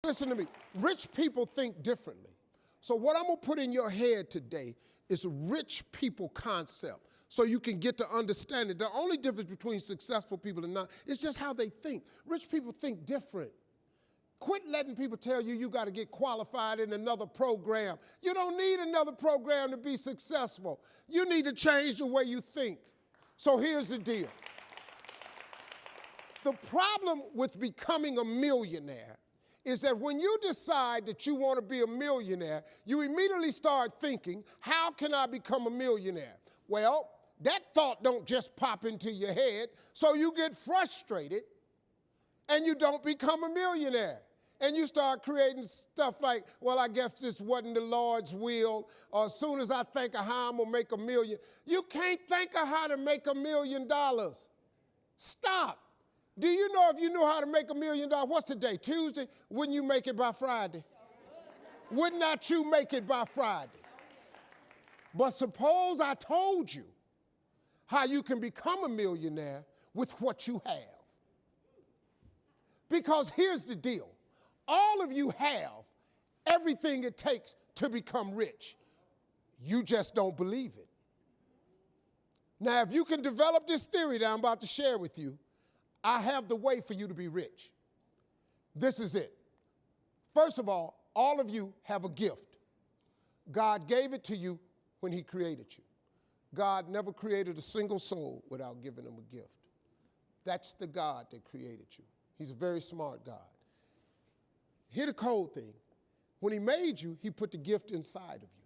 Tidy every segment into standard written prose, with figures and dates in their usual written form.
Listen to me. Rich people think differently. So what I'm going to put in your head today is a rich people concept so you can get to understand it. The only difference between successful people and not is just how they think. Rich people think different. Quit letting people tell you you got to get qualified in another program. You don't need another program to be successful. You need to change the way you think. So here's the deal. The problem with becoming a millionaire is that when you decide that you want to be a millionaire, you immediately start thinking, how can I become a millionaire? Well, that thought don't just pop into your head, so you get frustrated and you don't become a millionaire. And you start creating stuff like, well, I guess this wasn't the Lord's will, or as soon as I think of how I'm going to make $1 million. You can't think of how to make $1 million. Stop. Do you know if you knew how to make $1 million, what's today, Tuesday? Wouldn't you make it by Friday? Would not you make it by Friday? But suppose I told you how you can become a millionaire with what you have. Because here's the deal. All of you have everything it takes to become rich. You just don't believe it. Now, if you can develop this theory that I'm about to share with you, I have the way for you to be rich. This is it. First of all of you have a gift. God gave it to you when he created you. God never created a single soul without giving them a gift. That's the God that created you. He's a very smart God. Here's the cold thing. When he made you, he put the gift inside of you.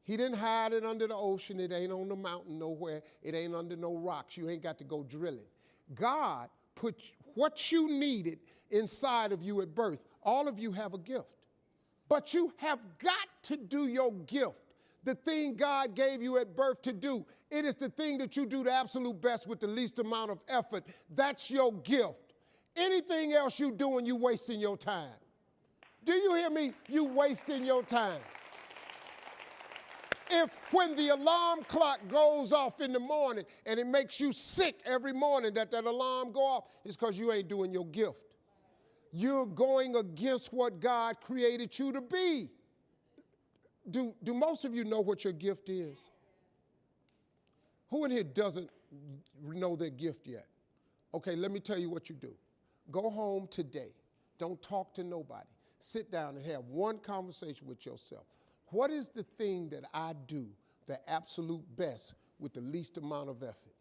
He didn't hide it under the ocean. It ain't on the mountain nowhere. It ain't under no rocks. You ain't got to go drilling. God put what you needed inside of you at birth. All of you have a gift. But you have got to do your gift, the thing God gave you at birth to do. It is the thing that you do the absolute best with the least amount of effort. That's your gift. Anything else you doing, you wasting your time. Do you hear me? You wasting your time. If when the alarm clock goes off in the morning and it makes you sick every morning that alarm go off, it's because you ain't doing your gift. You're going against what God created you to be. Do most of you know what your gift is? Who in here doesn't know their gift yet? Okay, let me tell you what you do. Go home today. Don't talk to nobody. Sit down and have one conversation with yourself. What is the thing that I do the absolute best with the least amount of effort?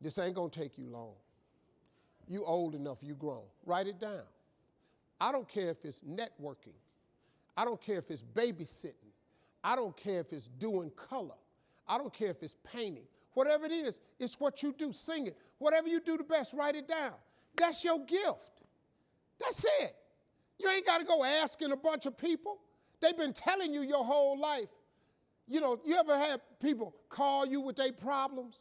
This ain't gonna take you long. You old enough, you grown. Write it down. I don't care if it's networking. I don't care if it's babysitting. I don't care if it's doing color. I don't care if it's painting. Whatever it is, it's what you do. Sing it. Whatever you do the best, write it down. That's your gift. That's it. You ain't got to go asking a bunch of people. They've been telling you your whole life. You know, you ever had people call you with their problems?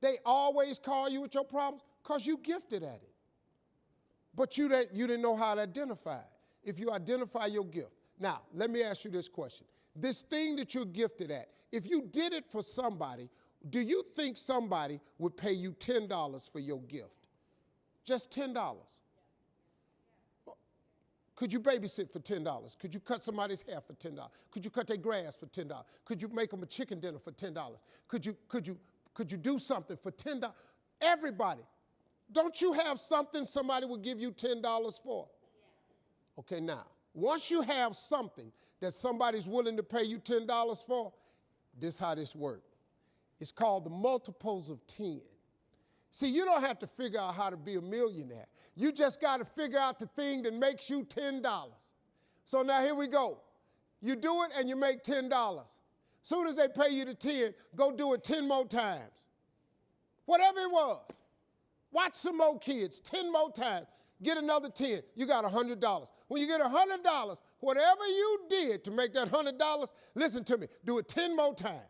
They always call you with your problems because you gifted at it. But you didn't know how to identify it. If you identify your gift. Now, let me ask you this question. This thing that you're gifted at, if you did it for somebody, do you think somebody would pay you $10 for your gift? Just $10. Could you babysit for $10? Could you cut somebody's hair for $10? Could you cut their grass for $10? Could you make them a chicken dinner for $10? Could you do something for $10? Everybody. Don't you have something somebody would give you $10 for? Okay, now, once you have something that somebody's willing to pay you $10 for, this is how this works. It's called the multiples of 10. See, you don't have to figure out how to be a millionaire. You just got to figure out the thing that makes you $10. So now here we go. You do it and you make $10. Soon as they pay you the 10, go do it 10 more times. Whatever it was. Watch some more kids, 10 more times. Get another 10, you got $100. When you get $100, whatever you did to make that $100, listen to me, do it 10 more times.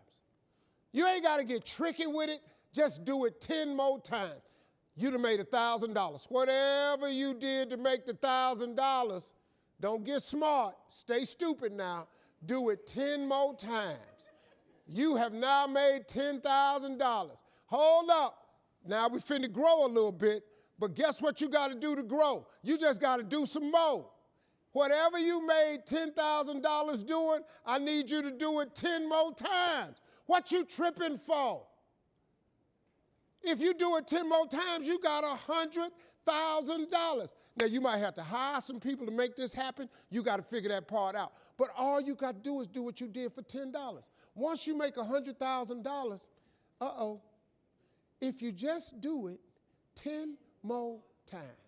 You ain't got to get tricky with it. Just do it 10 more times. You'd have made $1,000. Whatever you did to make the $1,000, don't get smart. Stay stupid now. Do it 10 more times. You have now made $10,000. Hold up. Now we finna grow a little bit. But guess what you got to do to grow? You just got to do some more. Whatever you made $10,000 doing, I need you to do it 10 more times. What you tripping for? If you do it 10 more times, you got $100,000. Now, you might have to hire some people to make this happen. You got to figure that part out. But all you got to do is do what you did for $10. Once you make $100,000, if you just do it 10 more times,